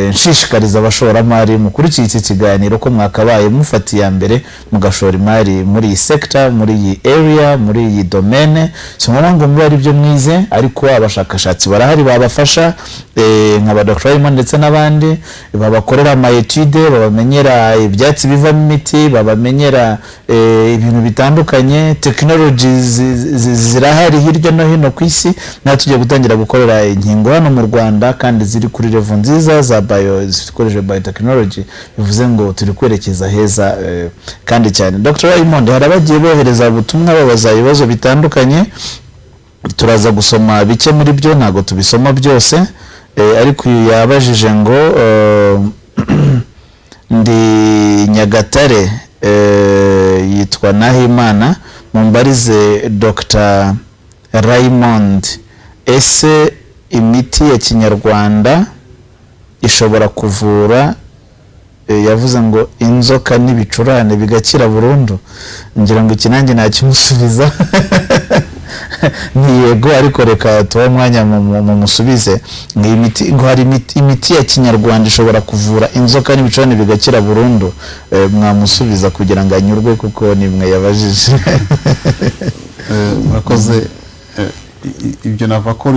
Nshishikariza abashoramari mukurikiye iki kiganiro ko mwakabaye mufatiye mbere mugashora imari muri iyi sector, muri iyi area, muri iyi domaine. Simubona ngo muri byo mwize, ariko abashakashatsi barahari babafasha, nk'aba Dr. Raymond ndetse n'abandi babakorera ama etude, babamenyera ibyatsi bivamo imiti, babamenyera ibintu bitandukanye. Technologies zirahari hirya no hino ku isi, natujye gutangira gukorera inkingo hano mu Rwanda kandi ziri kuri level nziza za zikoresheje biotechnology. Bivuze ngo turi kwerekeza heza kandi cyane. Dr. Raymond, harabagiye bohereza ubutumwa babaza ibibazo bitandukanye, turaza gusoma bike muri byo, ntago tubisoma byose. Ariko yabajije ngo ndi Nyagatare, yitwa Nahimana, mumbarize Dr. Raymond, ese imiti ya Kinyarwanda ishobora kuvura, yavuze ngo inzoka n'ibicurane bigakira burundu? Ngira ngo ikinange nakimusubiza ni yego, ariko reka tuba mwanya mu musubize. Ngo hari imiti ya Kinyarwanda ishobora kuvura inzoka n'ibicurane bigakira burundu? Mwamusubiza kugira ngo anyurwe kuko nimwe yabajije. Murakoze. Ibyo nava ko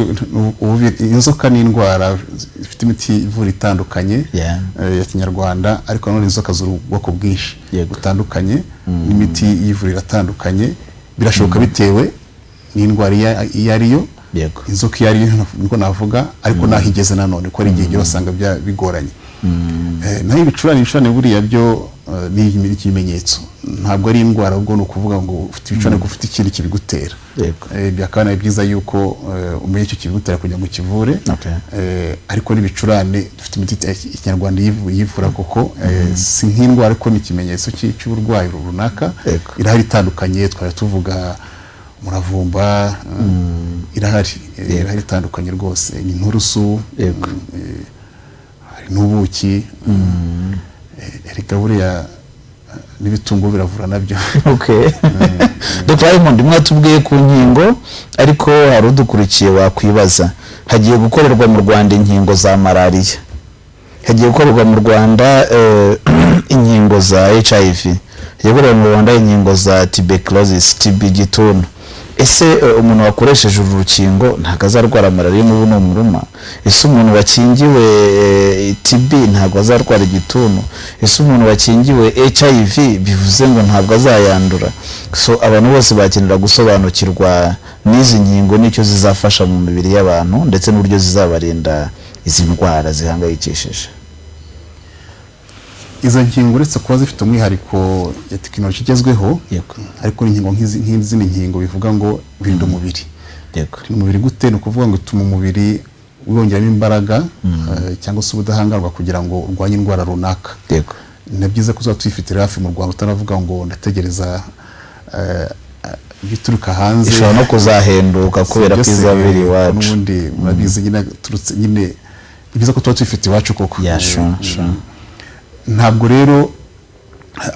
inzoka n'indwara zifite imiti ivura itandukanye ya Kinyarwanda, ariko none inzoka z'ubwoko bwinshi butandukanye n'imiti yivurira atandukanye. Birashoboka bitewe n'indwara iyo ariyo, yego inzoka yari niko navuga ariko nahigeze nanone ko ari igihe gyo usanga bigoranye naho ibicurane buriya byo ni ikimenyetso ntabwo ari indwara ubwo no kuvuga ngo ufite ibicurane gufite ikintu kibigutera byakana byiza yuko umenye icyo kibigutera kugira ngo kivure ariko n'ibicurane dufite imiti ikinyarwanda yivura koko si nk'indwara ariko ni ikimenyetso cy'uburwayi runaka irahari itandukanye twari tuvuga umuravumba irahari itandukanye rwose ni nturusu n'ubuki erega buriya n'ibitunguru biravura nabyo Dr. Raymond mwatubwiye ku nkingo ariko hari udukurikiye wakwibaza hagiye gukorerwa mu Rwanda inkingo za malaria hagiye gukorerwa mu Rwanda inkingo za HIV hagiye gukorerwa mu Rwanda inkingo za tuberculosis TB gituntu ese umuntu wakoresheje uru rukingo ntago azarwara malaria mu buno muruma ese umuntu wakingiwe TB ntago azarwara igituntu ese umuntu wakingiwe HIV bivuze ngo ntabwo azayandura so abantu bose bakenera gusobanukirwa n'izi nkingo nicyo zizafasha mu mibiri y'abantu ndetse n'uburyo zizabarinda izi ndwara zihangayikishije izo nkingo uretse kuba zifite umwihariko ya tekinoloji igezweho ariko inkingo nk'izindi nkingo bivuga ngo birinda umubiri umubiri gute ni ukuvuga ngo utuma umubiri wongeramo imbaraga cyangwa se ubudahangarwa kugira ngo urwanye indwara runaka ni byiza ko tuyifitira hafi mu Rwanda utanavuga ngo ndategereza bituruka hanze ishobora no kuzahenduka kubera ko izabiri iwacu n'ubundi murabizi nyine turutse nyine byiza ko tuba tuyifite iwacu koko ntabwo rero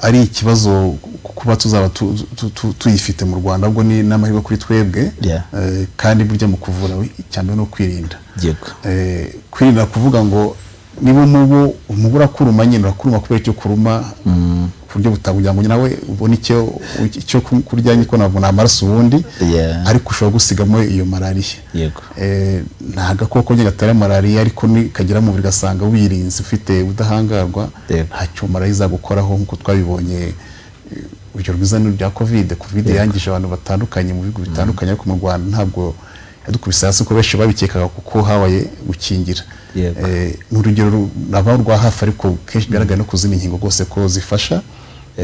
ari ikibazo kuba tuzaba tuyifite mu Rwanda ubwo ni n'amahirwe kuri twebwe kandi burya mu kuvura cyane no kwirinda kwirinda kuvuga ngo niba umubu urakuruma nyine urakuruma kubera icyo kuruma ku buryo butakugira ngo nawe ubone icyo kurya niko nabona amaraso ubundi ariko ushobora gusigamo iyo malaria nta gakoko nyine gatera malaria ariko kagira mu bigasanga wirinze ufite udahangarwa ntacyo malaria izagukoraho nkuko twabibonye urugero rwiza ni rya covid yangije abantu batandukanye mu bihugu bitandukanye ariko mu Rwanda ntabwo yadukubise hasi ko benshi babikekaga kuko habaye gukingira n'urugero naba rwa hafi ariko kenshi bigaragara no kuzina inkingo rwose ko zifasha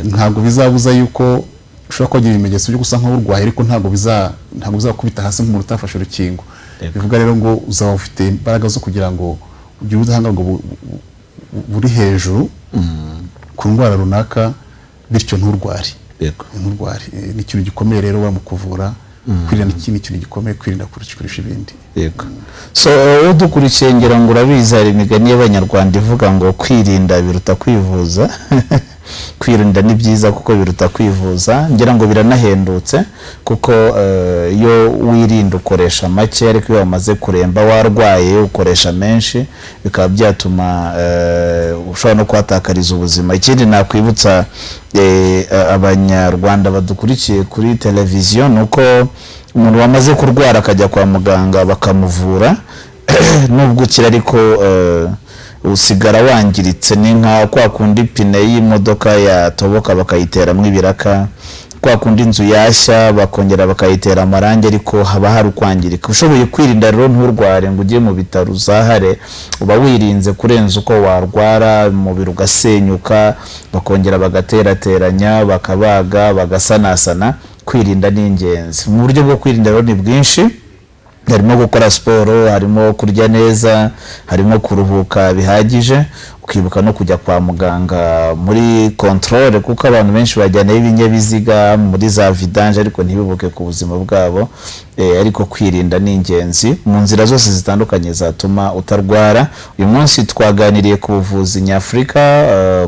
ntabwo bizabuza yuko ushobora kugira ibimenyetso byo gusa nk'urwaye ariko ntabwo bizakubita hasi nk'umuntu utafashe urukingo bivuga rero ngo uzaba ufite imbaraga zo kugira ngo ugire ubudahangarwa buri hejuru ku ndwara runaka bityo nturware ni ikintu gikomeye rero mu kuvura kwirinda ikindi kintu gikomeye kwirinda kurusha ibindi so udukurikiye ngira ngo urabizi hari imigani y'abanyarwanda ivuga ngo kwirinda biruta kwivuza kwirinda ni byiza kuko biruta kwivuza ngira ngo biranahendutse kuko iyo wirinda ukoresha make ariko iyo wamaze kuremba warwaye ukoresha menshi bikaba byatuma ushobora no kuhatakariza ubuzima ikindi nakwibutsa abanyarwanda badukurikiye kuri televiziyo nuko umuntu wamaze kurwara akajya kwa muganga bakamuvura nubwo ukira ariko usigara wangiritse ni nka kwa kundi pine y'imodoka yatoboka bakayiteramo ibiraka kwa kundi inzu yashya bakongera bakayitera amarangi ariko haba hari kwangirika ushoboye kwirinda rero nturware ngo ujye mu bitaro uzahare uba wirinze kurenza uko warwara umubiri ugasenyuka bakongera bagaterateranya bakabaga bagasanasana kwirinda ni ingenzi mu buryo bwo kwirinda rero ni bwinshi harimo gukora siporo harimo kurya neza harimo kuruhuka bihagije ukibuka no kujya kwa muganga muri controle kuko abantu benshi bajyana y'ibinyabiziga muri za vidange ariko ntibibuke ku buzima bwabo ariko kwirinda ni ingenzi mu nzira zose zitandukanye zatuma utarwara uyu munsi twaganiriye ku buvuzi nyafrika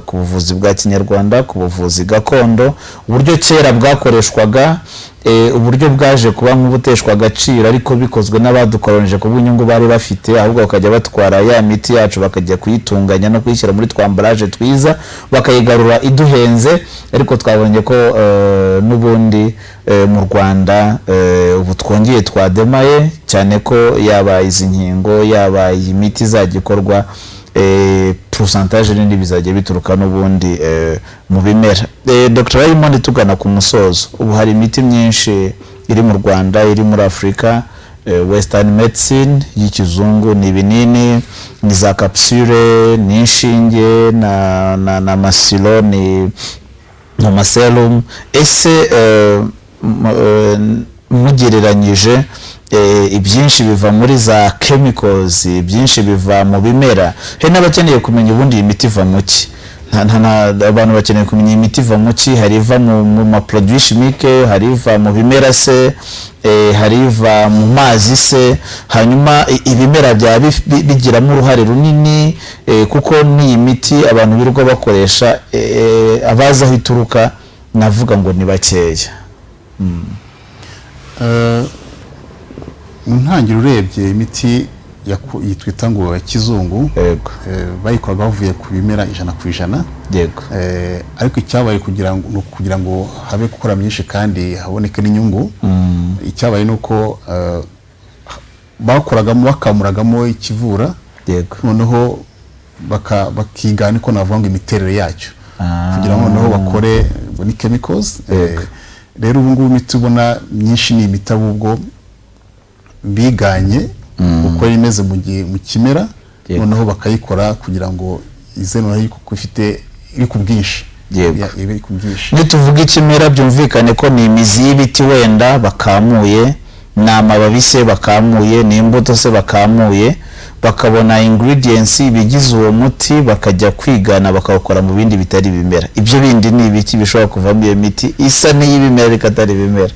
ku buvuzi bwa kinyarwanda ku buvuzi gakondo uburyo kera bwakoreshwaga uburyo bwaje kuba nk'ubuteshwa agaciro ariko bikozwe n'abadukoronije ku bw'inyungu bari bafite ahubwo bakajya batwara ya miti yacu bakajya kuyitunganya no kuyishyira muri twambaraje twiza bakayigarura iduhenze ariko twabonye ko n'ubundi mu Rwanda ubu twongeye twademaye cyane ko yaba izi nkingo yaba iyi miti izagikorwa pourcentage nini bizajya bituruka n'ubundi mu bimera Dr. Raymond tugana ku musozo ubu hari imiti myinshi iri mu Rwanda iri muri Afrika western medicine y'ikizungu, ni ibinini, ni za capsule, ni inshinge na masilo, ni na serum. Ese mugereranyije ibyinshi biva muri za chemicals, ibyinshi biva mu bimera, he n'abakeneye kumenya ubundi imiti iva mu ki? Abantu bakeneye kumenya imiti iva mu ki? Hari iva mu ma produits chimiques, hari iva mu bimera se, hari iva mu mazi se, hanyuma ibimera bya bigiramo uruhare runini, kuko ni imiti abantu birirwa bakoresha, abaza aho ituruka navuga ngo ni bakeya. Mu ntangiriro urebye imiti yitwita ngo ya kizungu, bayikoraga bavuye ku bimera 100%. Yego. Ariko icyabaye kugira ngo habe gukora myinshi kandi haboneke n'inyungu, icyabaye nuko bakoragamo bakamuragamo ikivura, noneho bakigana ko navuga ngo imiterere yacyo, kugira ngo noneho bakore ni chemicals. Rero ubu ngubu imiti ubona myinshi ni imiti ahubwo biganye uko imeze mu kimera, noneho bakayikora kugira ngo ize noneho yuko ifite iri ku bwinshi. Nituvuga ikimera byumvikane ko ni imizi y'ibiti wenda bakamuye, ni amababi se bakamuye, ni imbuto se bakamuye, bakabona ingredients bigize uwo muti, bakajya kwigana bakawukora mu bindi bitari bimera. Ibyo bindi ni ibiki bishobora kuvamo iyo miti isa n'iy'ibimera bikatari bimera?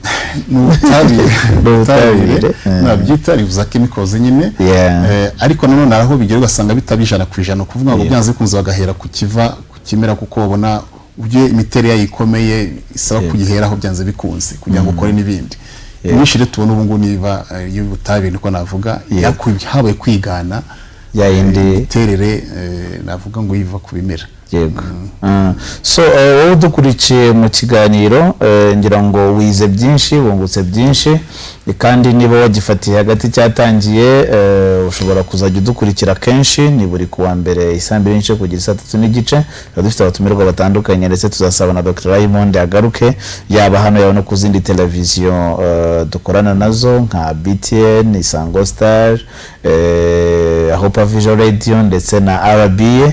N'ubutabire nabyita rivuza chemicals nyine. Ariko none naraho bigera ugasanga bitari 100%, kuvuga ngo byanze kunze bagahera ku kimera, kuko babona ubyo imiterere yayikomeye isaba kugiheraho byanze bikunze kugira ngo ukore n'ibindi. Imishire tubona ubu ngo niba y'ubutabire niko navuga, habaye kwigana ya yindi terere, navuga ngo yiva ku bimera. Yego. So wowe dukurikiye mu kiganiro, ngira ngo wize byinshi, wungutse byinshi, kandi niba wagifatiye hagati cyatangiye, ushobora kuzajya udukurikira kenshi, ni buri kuwa mbere saa 2 kugera saa 3 n'igice. Dufite abatumirwa batandukanye, ndetse tuzasaba na Dr. Raymond agaruke, yaba hano yaba no ku zindi televiziyo dukorana nazo nka BTN, Isango Star, Hope Vision Radio ndetse na RBA.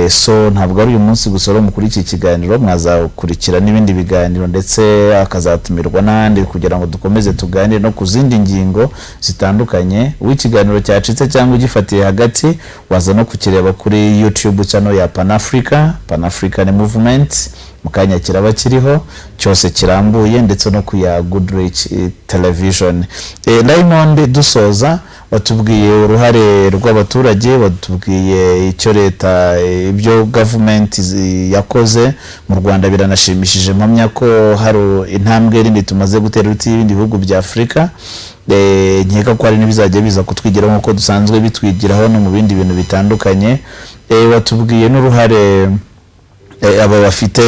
So ntabwo ari uyu munsi gusoro mukuri iki kiganiro, mwazakurikira n'ibindi biganiro, ndetse akazatumirwa n'andi kugira ngo dukomeze tuganire no ku zindi ngingo zitandukanye. W'ikiganiro cyacitse cyangwa ugifatiye hagati, waza no kukireba kuri YouTube channel ya Pan African Movement, mukanya kiraba kiriho cyose kirambuye, ndetse no ku ya Goodreach Television. Raymond, dusoza watubwiye uruhare rw'abaturage, watubwiye icyo leta, ibyo government yakoze mu Rwanda biranashimishije, mpamya ko hari intambwe rindi tumaze gutera uti ibindi bihugu bya Afrika. Nkeka ko hari n'ibizajya biza kutwigira nk'uko dusanzwe bitwigiraho no mu bindi bintu bitandukanye. Watubwiye n'uruhare aba bafite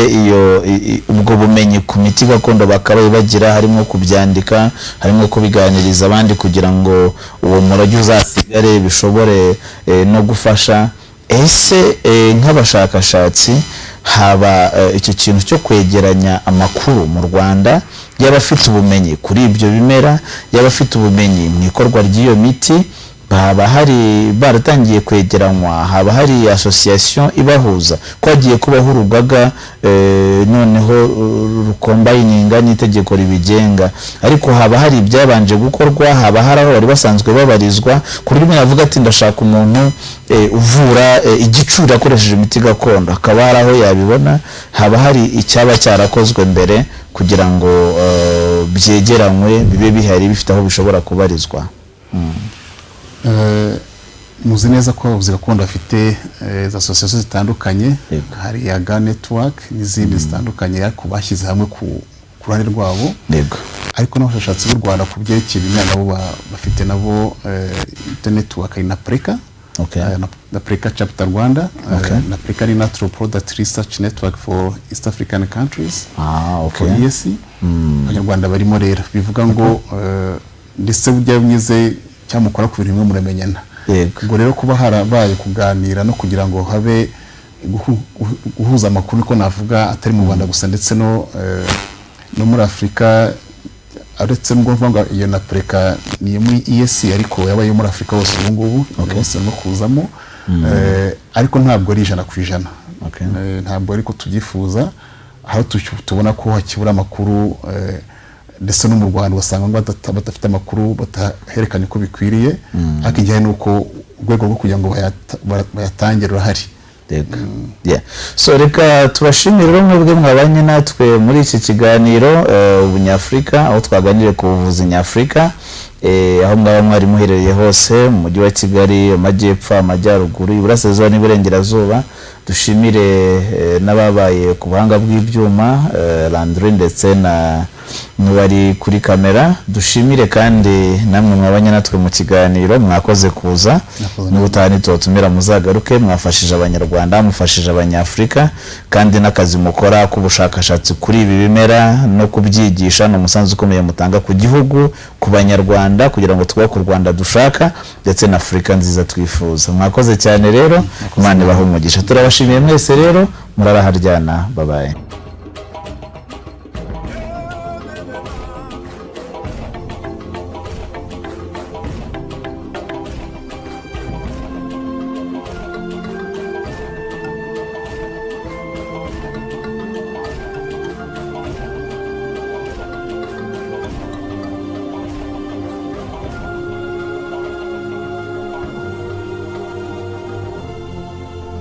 ubwo bumenyi ku miti gakondo bakaba bagira, harimo kubyandika, harimo kubiganiriza abandi kugira ngo uwo murage uzasigare bishobore no gufasha. Ese nk'abashakashatsi haba icyo kintu cyo kwegeranya amakuru mu Rwanda, y'abafite ubumenyi kuri ibyo bimera, y'abafite ubumenyi mu ikorwa ry'iyo miti, haba hari baratangiye kwegeranywa, haba hari association ibahuza, ko hagiye kubaho urugaga noneho rukombayininga n'itegeko ribigenga, ariko haba hari ibyabanje gukorwa, haba hari aho bari basanzwe babarizwa, kuri rimwe navuga ati ndashaka umuntu uvura igicuri akoresheje imiti gakondo, akaba hari aho yabibona, haba hari icyaba cyarakozwe mbere kugira ngo byegeranywe bibe bihari bifite aho bishobora kubarizwa. Muzi neza ko abavuzi gakondo bafite za association zitandukanye, hari ya Ga Network n'izindi zitandukanye, ariko bashyize hamwe ku ruhande rwabo. Ariko n'abashakashatsi b'u Rwanda ku byerekeye ibimera nabo bafite nabo network na Preka, na Preka chapter Rwanda, na Preka ni Natural Product Research Network for East African countries, for EAC. Abanyarwanda barimo rero bivuga ngo ndetse burya mwize cyamukora ku bintu bimwe muramenyana. Ngo rero kuba harabaye kuganira no kugira ngo habe guhuza amakuru, ko navuga atari mu Rwanda gusa ndetse no muri Afrika aretse ngo mvuga iyo na preka ni muri ESC ariko yabaye muri Afrika hose ubu ngubu bose no kuzamo ariko ntabwo ari 100%. Ntabwo ariko tubyifuza aho tubona ko hakibura amakuru ndetse no mu Rwanda basanga ngo badafite amakuru bataherekanye ko bikwiriye akijyanye nuko urwego rwo kugira ngo bayatangire urahari. So reka tubashimire mwebwe mwabanye natwe muri iki kiganiro ubunyafrika aho twaganiriye ku buvuzi nyafrika aho mwaba mwari muherereye hose mu mujyi wa Kigali, amajyepfo, amajyaruguru, iburasirazuba n'iburengerazuba. Dushimire n'ababaye ku buhanga bw'ibyuma Landry ndetse na n'uwari kuri kamera. Dushimire kandi namwe mwabanye natwe mu kiganiro, mwakoze kuza n'ubutani tubatumira muzagaruke. Mwafashije abanyarwanda, mufashije abanyafrika, kandi n'akazi mukora k'ubushakashatsi kuri ibi bimera no kubyigisha no musanzu ukomeye mutanga ku gihugu, ku banyarwanda, kugira ngo twubake u Rwanda dushaka ndetse na Afrika nziza twifuza. Mwakoze cyane rero, Imana ibahe umugisha. Turabashimiye mwese rero, muraraharyana. Bye bye.